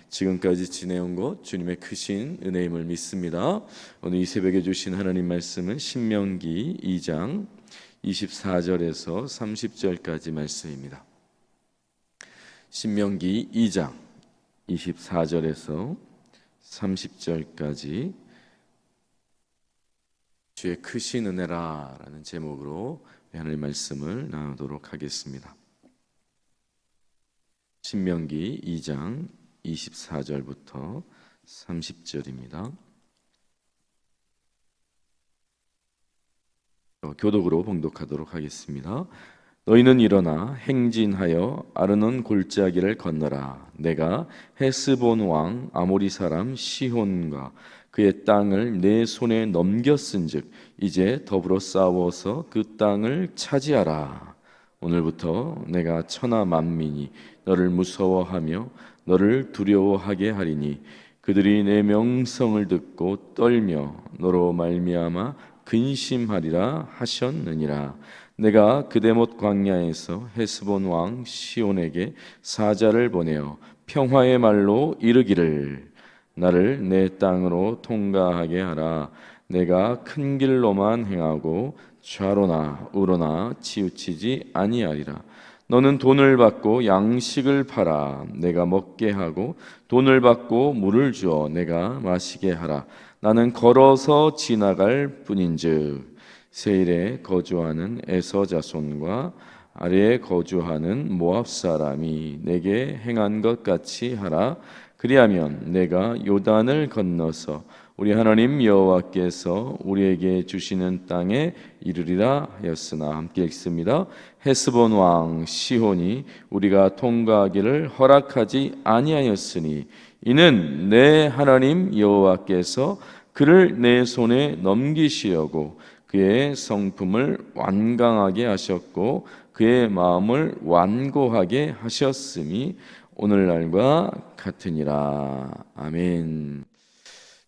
지금까지 지내온 것 주님의 크신 은혜임을 믿습니다. 오늘 이 새벽에 주신 하나님 말씀은 신명기 2장 24절에서 30절까지 말씀입니다. 신명기 2장 24절에서 30절까지 주의 크신 은혜라 라는 제목으로 하나님 말씀을 나누도록 하겠습니다. 신명기 2장 24절부터 30절입니다. 교독으로 봉독하도록 하겠습니다. 너희는 일어나 행진하여 아르논 골짜기를 건너라. 내가 헤스본 왕 아모리 사람 시혼과 그의 땅을 내 손에 넘겼은즉 이제 더불어 싸워서 그 땅을 차지하라. 오늘부터 내가 천하 만민이 너를 무서워하며 너를 두려워하게 하리니 그들이 내 명성을 듣고 떨며 너로 말미암아 근심하리라 하셨느니라. 내가 그데못 광야에서 헤스본 왕 시온에게 사자를 보내어 평화의 말로 이르기를 나를 내 땅으로 통과하게 하라. 내가 큰 길로만 행하고 좌로나 우로나 치우치지 아니하리라. 너는 돈을 받고 양식을 팔아 내가 먹게 하고 돈을 받고 물을 주어 내가 마시게 하라. 나는 걸어서 지나갈 뿐인즉 세일에 거주하는 에서 자손과 아래에 거주하는 모압 사람이 내게 행한 것 같이 하라. 그리하면 내가 요단을 건너서 우리 하나님 여호와께서 우리에게 주시는 땅에 이르리라 하였으나 함께 읽습니다. 헤스본 왕 시혼이 우리가 통과하기를 허락하지 아니하였으니 이는 내 하나님 여호와께서 그를 내 손에 넘기시려고 그의 성품을 완강하게 하셨고 그의 마음을 완고하게 하셨음이 오늘날과 같으니라. 아멘.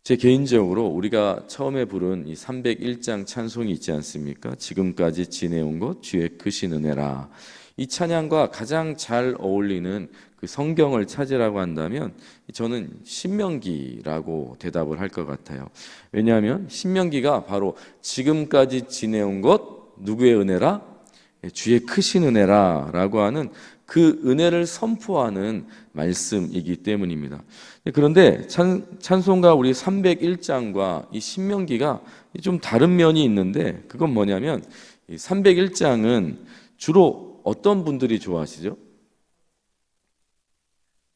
제 개인적으로 우리가 처음에 부른 이 301장 찬송이 있지 않습니까? 지금까지 지내온 것 주의 크신 은혜라. 이 찬양과 가장 잘 어울리는 그 성경을 찾으라고 한다면 저는 신명기라고 대답을 할 것 같아요. 왜냐하면 신명기가 바로 지금까지 지내온 것 누구의 은혜라? 주의 크신 은혜라 라고 하는 그 은혜를 선포하는 말씀이기 때문입니다. 그런데 찬송가 우리 301장과 이 신명기가 좀 다른 면이 있는데 그건 뭐냐면 이 301장은 주로 어떤 분들이 좋아하시죠?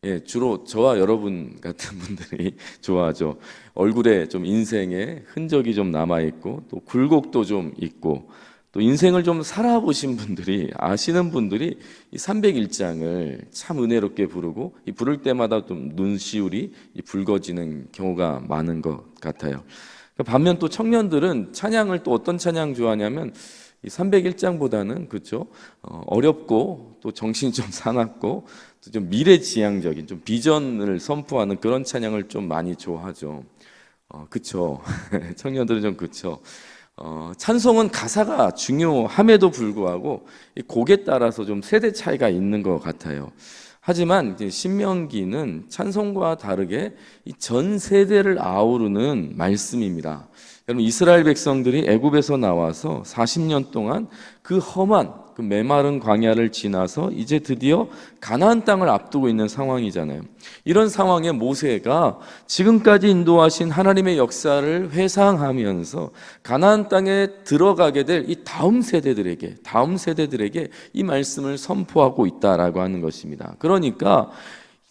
예, 주로 저와 여러분 같은 분들이 좋아하죠. 얼굴에 좀 인생의 흔적이 좀 남아있고 또 굴곡도 좀 있고 또 인생을 좀 살아보신 분들이 아시는 분들이 이 301장을 참 은혜롭게 부르고 이 부를 때마다 좀 눈시울이 붉어지는 경우가 많은 것 같아요. 반면 또 청년들은 찬양을 또 어떤 찬양 좋아하냐면 이 301장보다는 그렇죠. 어렵고 또 정신이 좀 사납고 또 좀 미래지향적인 좀 비전을 선포하는 그런 찬양을 좀 많이 좋아하죠. 그렇죠. 청년들은 좀 그렇죠. 찬송은 가사가 중요함에도 불구하고 이 곡에 따라서 좀 세대 차이가 있는 것 같아요. 하지만 이제 신명기는 찬송과 다르게 이 전 세대를 아우르는 말씀입니다. 여러분 이스라엘 백성들이 애굽에서 나와서 40년 동안 그 험한 그 메마른 광야를 지나서 이제 드디어 가나안 땅을 앞두고 있는 상황이잖아요. 이런 상황에 모세가 지금까지 인도하신 하나님의 역사를 회상하면서 가나안 땅에 들어가게 될 이 다음 세대들에게 이 말씀을 선포하고 있다라고 하는 것입니다. 그러니까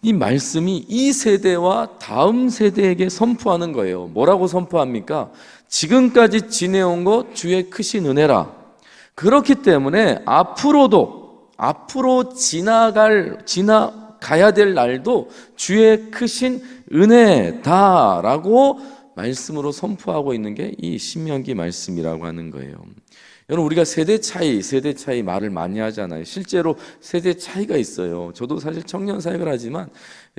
이 말씀이 이 세대와 다음 세대에게 선포하는 거예요. 뭐라고 선포합니까? 지금까지 지내온 것 주의 크신 은혜라. 그렇기 때문에 앞으로 지나가야 될 날도 주의 크신 은혜다라고 말씀으로 선포하고 있는 게 이 신명기 말씀이라고 하는 거예요. 여러분 우리가 세대 차이 말을 많이 하잖아요. 실제로 세대 차이가 있어요. 저도 사실 청년 사역을 하지만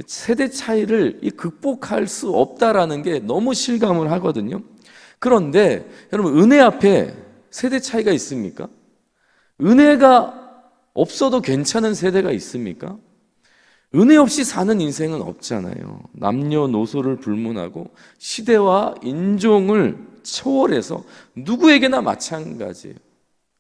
세대 차이를 극복할 수 없다라는 게 너무 실감을 하거든요. 그런데 여러분 은혜 앞에 세대 차이가 있습니까? 은혜가 없어도 괜찮은 세대가 있습니까? 은혜 없이 사는 인생은 없잖아요. 남녀노소를 불문하고 시대와 인종을 초월해서 누구에게나 마찬가지예요.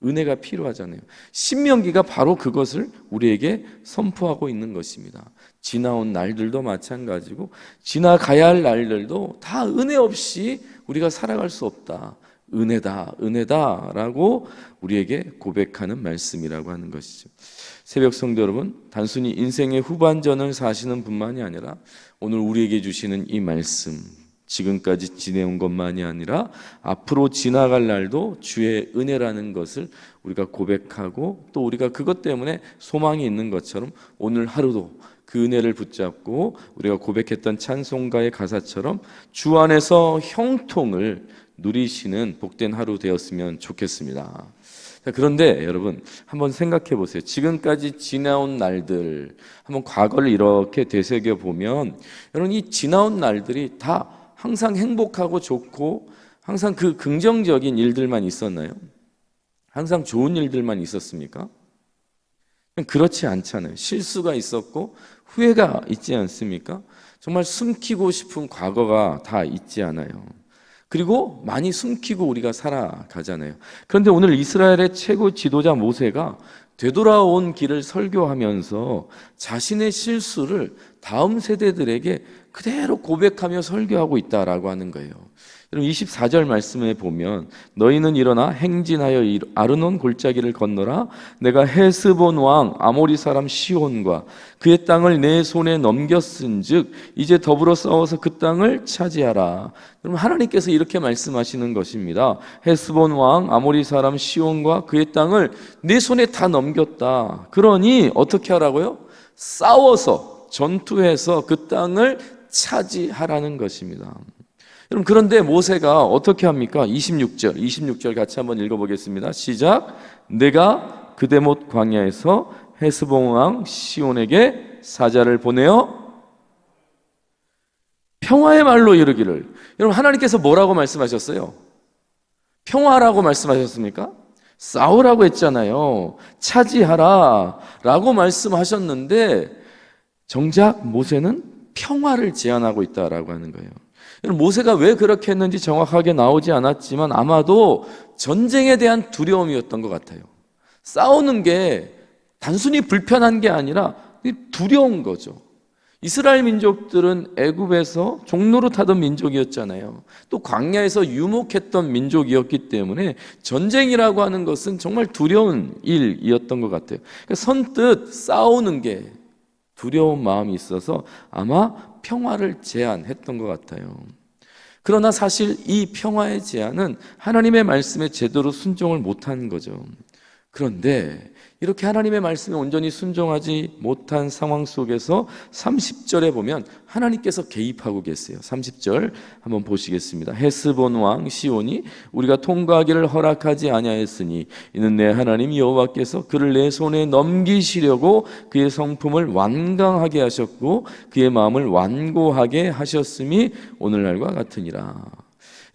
은혜가 필요하잖아요. 신명기가 바로 그것을 우리에게 선포하고 있는 것입니다. 지나온 날들도 마찬가지고 지나가야 할 날들도 다 은혜 없이 우리가 살아갈 수 없다. 은혜다, 은혜다 라고 우리에게 고백하는 말씀이라고 하는 것이죠. 새벽 성도 여러분, 단순히 인생의 후반전을 사시는 분만이 아니라 오늘 우리에게 주시는 이 말씀, 지금까지 지내온 것만이 아니라 앞으로 지나갈 날도 주의 은혜라는 것을 우리가 고백하고 또 우리가 그것 때문에 소망이 있는 것처럼 오늘 하루도 그 은혜를 붙잡고 우리가 고백했던 찬송가의 가사처럼 주 안에서 형통을 누리시는 복된 하루 되었으면 좋겠습니다. 자, 그런데 여러분 한번 생각해 보세요. 지금까지 지나온 날들, 한번 과거를 이렇게 되새겨 보면 여러분 이 지나온 날들이 다 항상 행복하고 좋고 항상 그 긍정적인 일들만 있었나요? 항상 좋은 일들만 있었습니까? 그렇지 않잖아요. 실수가 있었고 후회가 있지 않습니까? 정말 숨기고 싶은 과거가 다 있지 않아요. 그리고 많이 숨기고 우리가 살아가잖아요. 그런데 오늘 이스라엘의 최고 지도자 모세가 되돌아온 길을 설교하면서 자신의 실수를 다음 세대들에게 그대로 고백하며 설교하고 있다라고 하는 거예요. 여러분 24절 말씀에 보면 너희는 일어나 행진하여 아르논 골짜기를 건너라. 내가 헤스본 왕 아모리 사람 시온과 그의 땅을 내 손에 넘겼은즉 이제 더불어 싸워서 그 땅을 차지하라. 여러분 하나님께서 이렇게 말씀하시는 것입니다. 헤스본 왕 아모리 사람 시온과 그의 땅을 내 손에 다 넘겼다. 그러니 어떻게 하라고요? 싸워서 전투해서 그 땅을 차지하라는 것입니다. 여러분 그런데 모세가 어떻게 합니까? 26절 같이 한번 읽어보겠습니다. 시작. 내가 그대못 광야에서 헤스본 왕 시온에게 사자를 보내어 평화의 말로 이르기를. 여러분 하나님께서 뭐라고 말씀하셨어요? 평화라고 말씀하셨습니까? 싸우라고 했잖아요. 차지하라 라고 말씀하셨는데 정작 모세는 평화를 제안하고 있다라고 하는 거예요. 모세가 왜 그렇게 했는지 정확하게 나오지 않았지만 아마도 전쟁에 대한 두려움이었던 것 같아요. 싸우는 게 단순히 불편한 게 아니라 두려운 거죠. 이스라엘 민족들은 애굽에서 종로로 타던 민족이었잖아요. 또 광야에서 유목했던 민족이었기 때문에 전쟁이라고 하는 것은 정말 두려운 일이었던 것 같아요. 그러니까 선뜻 싸우는 게 두려운 마음이 있어서 아마 평화를 제안했던 것 같아요. 그러나 사실 이 평화의 제안은 하나님의 말씀에 제대로 순종을 못한 거죠. 그런데 이렇게 하나님의 말씀에 온전히 순종하지 못한 상황 속에서 30절에 보면 하나님께서 개입하고 계세요. 30절 한번 보시겠습니다. 헤스본 왕 시온이 우리가 통과하기를 허락하지 아니하였으니 이는 내 하나님 여호와께서 그를 내 손에 넘기시려고 그의 성품을 완강하게 하셨고 그의 마음을 완고하게 하셨음이 오늘날과 같으니라.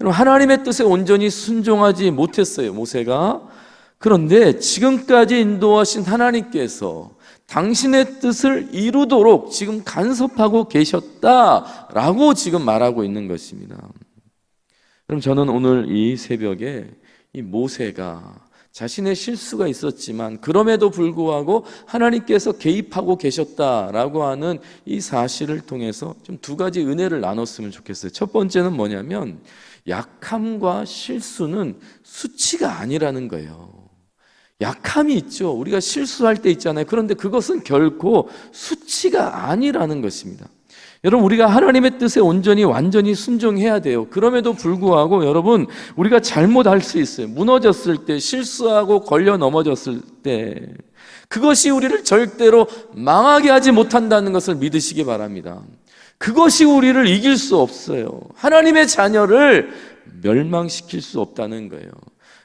여러분 하나님의 뜻에 온전히 순종하지 못했어요, 모세가. 그런데 지금까지 인도하신 하나님께서 당신의 뜻을 이루도록 지금 간섭하고 계셨다라고 지금 말하고 있는 것입니다. 그럼 저는 오늘 이 새벽에 이 모세가 자신의 실수가 있었지만 그럼에도 불구하고 하나님께서 개입하고 계셨다라고 하는 이 사실을 통해서 좀 두 가지 은혜를 나눴으면 좋겠어요. 첫 번째는 뭐냐면 약함과 실수는 수치가 아니라는 거예요. 약함이 있죠. 우리가 실수할 때 있잖아요. 그런데 그것은 결코 수치가 아니라는 것입니다. 여러분 우리가 하나님의 뜻에 온전히 완전히 순종해야 돼요. 그럼에도 불구하고 여러분 우리가 잘못할 수 있어요. 무너졌을 때, 실수하고 걸려 넘어졌을 때 그것이 우리를 절대로 망하게 하지 못한다는 것을 믿으시기 바랍니다. 그것이 우리를 이길 수 없어요. 하나님의 자녀를 멸망시킬 수 없다는 거예요.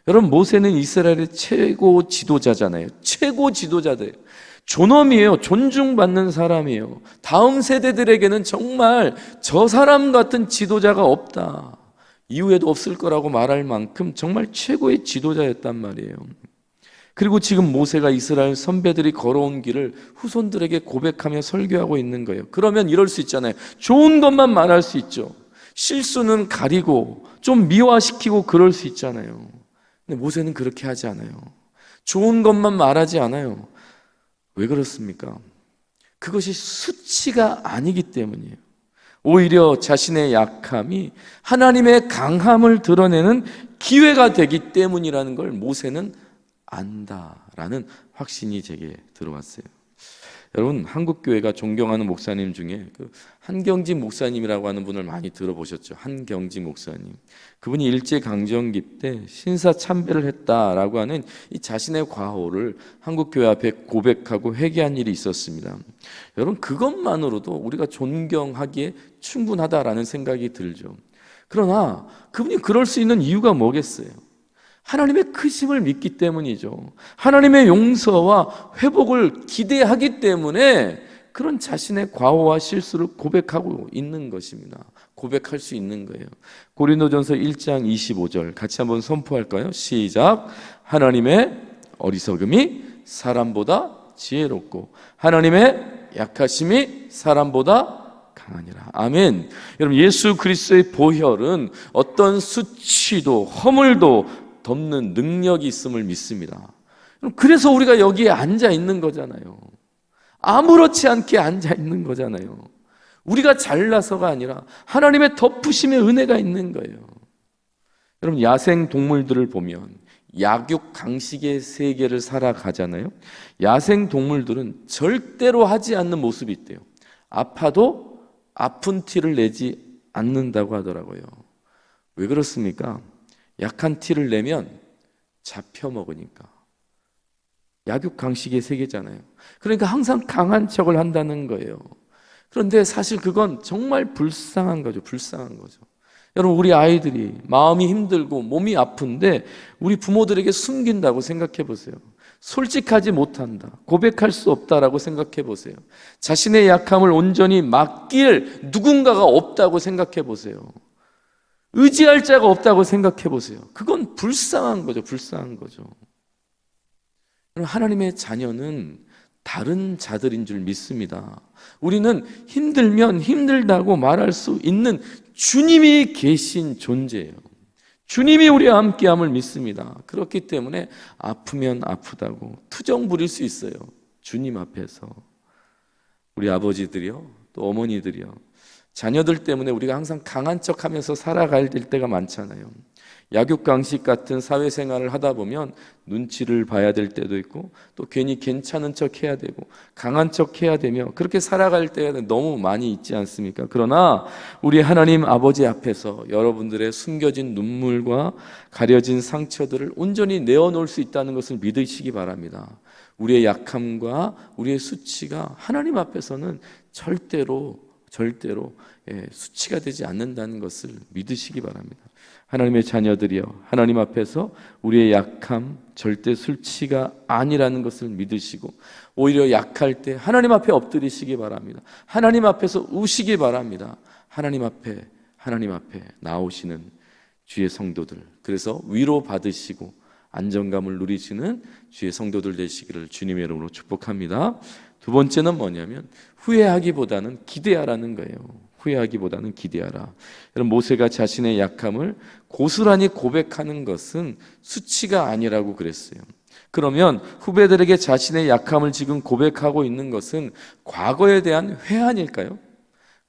여러분 모세는 이스라엘의 최고 지도자잖아요. 최고 지도자들, 존엄이에요. 존중받는 사람이에요. 다음 세대들에게는 정말 저 사람 같은 지도자가 없다, 이후에도 없을 거라고 말할 만큼 정말 최고의 지도자였단 말이에요. 그리고 지금 모세가 이스라엘 선배들이 걸어온 길을 후손들에게 고백하며 설교하고 있는 거예요. 그러면 이럴 수 있잖아요. 좋은 것만 말할 수 있죠. 실수는 가리고 좀 미화시키고 그럴 수 있잖아요. 근데 모세는 그렇게 하지 않아요. 좋은 것만 말하지 않아요. 왜 그렇습니까? 그것이 수치가 아니기 때문이에요. 오히려 자신의 약함이 하나님의 강함을 드러내는 기회가 되기 때문이라는 걸 모세는 안다라는 확신이 제게 들어왔어요. 여러분, 한국교회가 존경하는 목사님 중에 한경직 목사님이라고 하는 분을 많이 들어보셨죠? 한경직 목사님. 그분이 일제강점기 때 신사참배를 했다라고 하는 이 자신의 과오를 한국교회 앞에 고백하고 회개한 일이 있었습니다. 여러분, 그것만으로도 우리가 존경하기에 충분하다라는 생각이 들죠. 그러나 그분이 그럴 수 있는 이유가 뭐겠어요? 하나님의 크심을 믿기 때문이죠. 하나님의 용서와 회복을 기대하기 때문에 그런 자신의 과오와 실수를 고백하고 있는 것입니다. 고백할 수 있는 거예요. 고린도전서 1장 25절 같이 한번 선포할까요? 시작. 하나님의 어리석음이 사람보다 지혜롭고 하나님의 약하심이 사람보다 강하니라. 아멘. 여러분, 예수 그리스도의 보혈은 어떤 수치도 허물도 덮는 능력이 있음을 믿습니다. 그래서 우리가 여기에 앉아 있는 거잖아요. 아무렇지 않게 앉아 있는 거잖아요. 우리가 잘나서가 아니라 하나님의 덮으심의 은혜가 있는 거예요. 여러분, 야생 동물들을 보면 약육 강식의 세계를 살아가잖아요. 야생 동물들은 절대로 하지 않는 모습이 있대요. 아파도 아픈 티를 내지 않는다고 하더라고요. 왜 그렇습니까? 약한 티를 내면 잡혀 먹으니까. 약육강식의 세계잖아요. 그러니까 항상 강한 척을 한다는 거예요. 그런데 사실 그건 정말 불쌍한 거죠. 불쌍한 거죠. 여러분, 우리 아이들이 마음이 힘들고 몸이 아픈데 우리 부모들에게 숨긴다고 생각해 보세요. 솔직하지 못한다, 고백할 수 없다라고 생각해 보세요. 자신의 약함을 온전히 맡길 누군가가 없다고 생각해 보세요. 의지할 자가 없다고 생각해 보세요. 그건 불쌍한 거죠. 불쌍한 거죠. 하나님의 자녀는 다른 자들인 줄 믿습니다. 우리는 힘들면 힘들다고 말할 수 있는 주님이 계신 존재예요. 주님이 우리와 함께함을 믿습니다. 그렇기 때문에 아프면 아프다고 투정 부릴 수 있어요. 주님 앞에서. 우리 아버지들이요, 또 어머니들이요, 자녀들 때문에 우리가 항상 강한 척하면서 살아갈 때가 많잖아요. 약육강식 같은 사회생활을 하다 보면 눈치를 봐야 될 때도 있고 또 괜히 괜찮은 척 해야 되고 강한 척 해야 되며 그렇게 살아갈 때가 너무 많이 있지 않습니까? 그러나 우리 하나님 아버지 앞에서 여러분들의 숨겨진 눈물과 가려진 상처들을 온전히 내어놓을 수 있다는 것을 믿으시기 바랍니다. 우리의 약함과 우리의 수치가 하나님 앞에서는 절대로 수치가 되지 않는다는 것을 믿으시기 바랍니다. 하나님의 자녀들이여, 하나님 앞에서 우리의 약함 절대 수치가 아니라는 것을 믿으시고 오히려 약할 때 하나님 앞에 엎드리시기 바랍니다. 하나님 앞에서 우시기 바랍니다. 하나님 앞에 나오시는 주의 성도들, 그래서 위로받으시고 안정감을 누리시는 주의 성도들 되시기를 주님의 이름으로 축복합니다. 두 번째는 뭐냐면 후회하기보다는 기대하라는 거예요. 후회하기보다는 기대하라. 여러분, 모세가 자신의 약함을 고스란히 고백하는 것은 수치가 아니라고 그랬어요. 그러면 후배들에게 자신의 약함을 지금 고백하고 있는 것은 과거에 대한 회한일까요?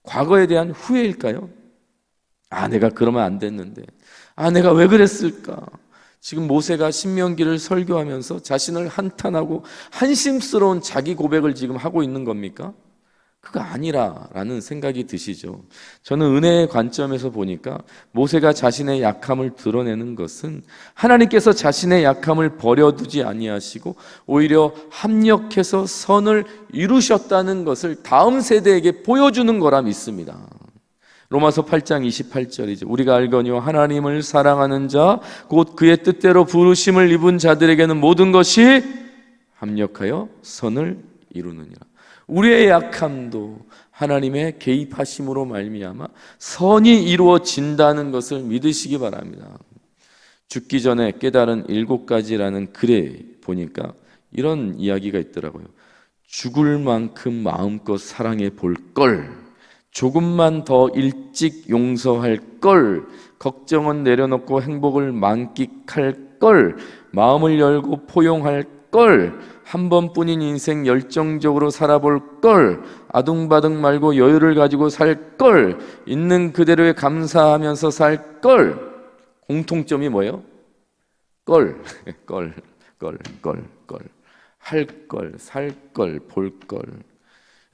과거에 대한 후회일까요? 내가 그러면 안 됐는데, 내가 왜 그랬을까? 지금 모세가 신명기를 설교하면서 자신을 한탄하고 한심스러운 자기 고백을 지금 하고 있는 겁니까? 그거 아니라라는 생각이 드시죠. 저는 은혜의 관점에서 보니까 모세가 자신의 약함을 드러내는 것은 하나님께서 자신의 약함을 버려두지 아니하시고 오히려 합력해서 선을 이루셨다는 것을 다음 세대에게 보여주는 거라 믿습니다. 로마서 8장 28절이죠. 우리가 알거니와 하나님을 사랑하는 자 곧 그의 뜻대로 부르심을 입은 자들에게는 모든 것이 합력하여 선을 이루느니라. 우리의 약함도 하나님의 개입하심으로 말미암아 선이 이루어진다는 것을 믿으시기 바랍니다. 죽기 전에 깨달은 7가지라는 글에 보니까 이런 이야기가 있더라고요. 죽을 만큼 마음껏 사랑해 볼 걸, 조금만 더 일찍 용서할 걸, 걱정은 내려놓고 행복을 만끽할 걸, 마음을 열고 포용할 걸, 한 번뿐인 인생 열정적으로 살아볼 걸, 아둥바둥 말고 여유를 가지고 살 걸, 있는 그대로에 감사하면서 살 걸. 공통점이 뭐예요? 걸, 걸, 걸, 걸, 걸. 할 걸, 살 걸, 볼 걸.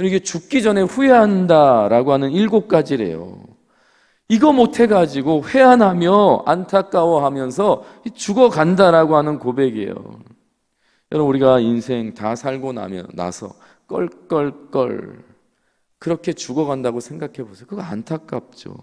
이게 죽기 전에 후회한다라고 하는 7가지래요. 이거 못해가지고 회한하며 안타까워하면서 죽어간다라고 하는 고백이에요. 여러분, 우리가 인생 다 살고 나서 껄껄껄 그렇게 죽어간다고 생각해 보세요. 그거 안타깝죠.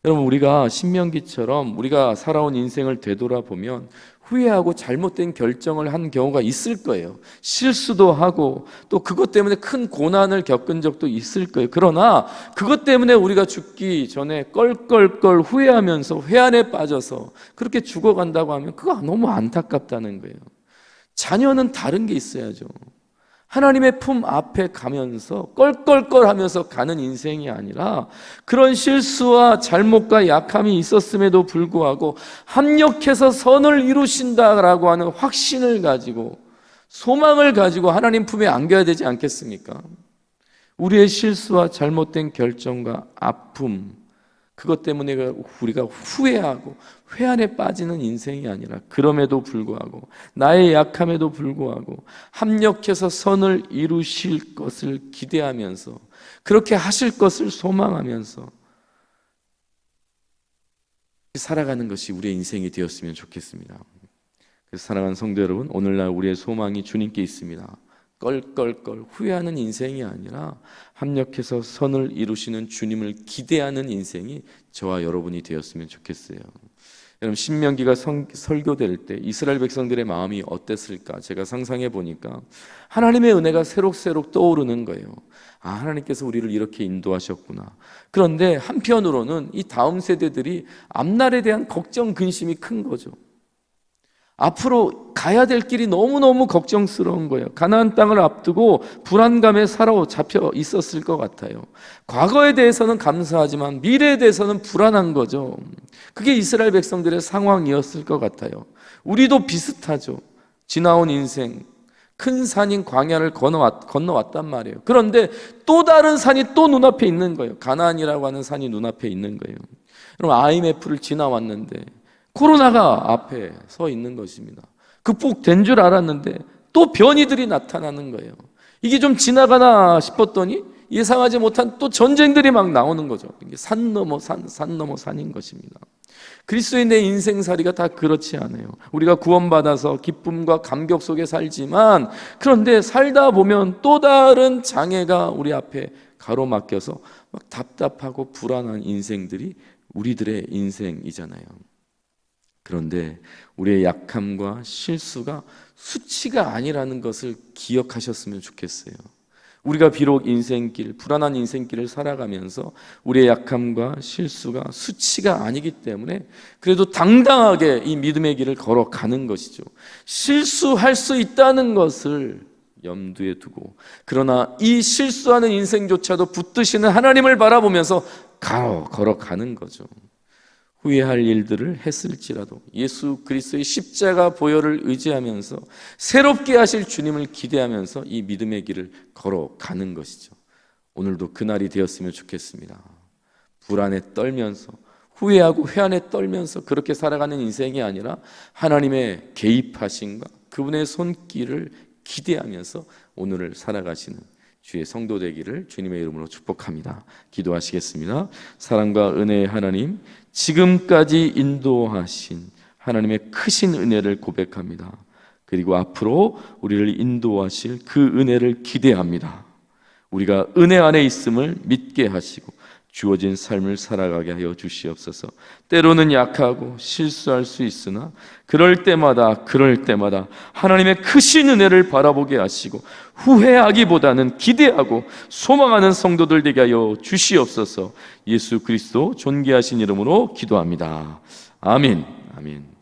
여러분, 우리가 신명기처럼 우리가 살아온 인생을 되돌아보면 후회하고 잘못된 결정을 한 경우가 있을 거예요. 실수도 하고 또 그것 때문에 큰 고난을 겪은 적도 있을 거예요. 그러나 그것 때문에 우리가 죽기 전에 껄껄껄 후회하면서 회한에 빠져서 그렇게 죽어간다고 하면 그거 너무 안타깝다는 거예요. 자녀는 다른 게 있어야죠. 하나님의 품 앞에 가면서 껄껄껄 하면서 가는 인생이 아니라 그런 실수와 잘못과 약함이 있었음에도 불구하고 합력해서 선을 이루신다라고 하는 확신을 가지고 소망을 가지고 하나님 품에 안겨야 되지 않겠습니까? 우리의 실수와 잘못된 결정과 아픔, 그것 때문에 우리가 후회하고 회한에 빠지는 인생이 아니라 그럼에도 불구하고 나의 약함에도 불구하고 합력해서 선을 이루실 것을 기대하면서 그렇게 하실 것을 소망하면서 살아가는 것이 우리의 인생이 되었으면 좋겠습니다. 그래서 사랑하는 성도 여러분, 오늘날 우리의 소망이 주님께 있습니다. 껄껄껄 후회하는 인생이 아니라 합력해서 선을 이루시는 주님을 기대하는 인생이 저와 여러분이 되었으면 좋겠어요. 여러분, 신명기가 설교될 때 이스라엘 백성들의 마음이 어땠을까? 제가 상상해 보니까 하나님의 은혜가 새록새록 떠오르는 거예요. 아, 하나님께서 우리를 이렇게 인도하셨구나. 그런데 한편으로는 이 다음 세대들이 앞날에 대한 걱정, 근심이 큰 거죠. 앞으로 가야 될 길이 너무너무 걱정스러운 거예요. 가나안 땅을 앞두고 불안감에 사로잡혀 있었을 것 같아요. 과거에 대해서는 감사하지만 미래에 대해서는 불안한 거죠. 그게 이스라엘 백성들의 상황이었을 것 같아요. 우리도 비슷하죠. 지나온 인생, 큰 산인 광야를 건너왔단 말이에요. 그런데 또 다른 산이 또 눈앞에 있는 거예요. 가나안이라고 하는 산이 눈앞에 있는 거예요. 여러분, IMF를 지나왔는데 코로나가 앞에 서 있는 것입니다. 극복된 줄 알았는데 또 변이들이 나타나는 거예요. 이게 좀 지나가나 싶었더니 예상하지 못한 또 전쟁들이 막 나오는 거죠. 이게 산 넘어 산, 산 넘어 산인 것입니다. 그리스도인의 인생살이가 다 그렇지 않아요. 우리가 구원받아서 기쁨과 감격 속에 살지만 그런데 살다 보면 또 다른 장애가 우리 앞에 가로막혀서 막 답답하고 불안한 인생들이 우리들의 인생이잖아요. 그런데 우리의 약함과 실수가 수치가 아니라는 것을 기억하셨으면 좋겠어요. 우리가 비록 인생길, 불안한 인생길을 살아가면서 우리의 약함과 실수가 수치가 아니기 때문에 그래도 당당하게 이 믿음의 길을 걸어가는 것이죠. 실수할 수 있다는 것을 염두에 두고, 그러나 이 실수하는 인생조차도 붙드시는 하나님을 바라보면서 걸어가는 거죠. 후회할 일들을 했을지라도 예수 그리스도의 십자가 보혈을 의지하면서 새롭게 하실 주님을 기대하면서 이 믿음의 길을 걸어가는 것이죠. 오늘도 그날이 되었으면 좋겠습니다. 불안에 떨면서 후회하고 회한에 떨면서 그렇게 살아가는 인생이 아니라 하나님의 개입하심과 그분의 손길을 기대하면서 오늘을 살아가시는 주의 성도 되기를 주님의 이름으로 축복합니다. 기도하시겠습니다. 사랑과 은혜의 하나님, 지금까지 인도하신 하나님의 크신 은혜를 고백합니다. 그리고 앞으로 우리를 인도하실 그 은혜를 기대합니다. 우리가 은혜 안에 있음을 믿게 하시고 주어진 삶을 살아가게 하여 주시옵소서. 때로는 약하고 실수할 수 있으나 그럴 때마다 하나님의 크신 은혜를 바라보게 하시고 후회하기보다는 기대하고 소망하는 성도들 되게 하여 주시옵소서. 예수 그리스도 존귀하신 이름으로 기도합니다. 아멘. 아멘.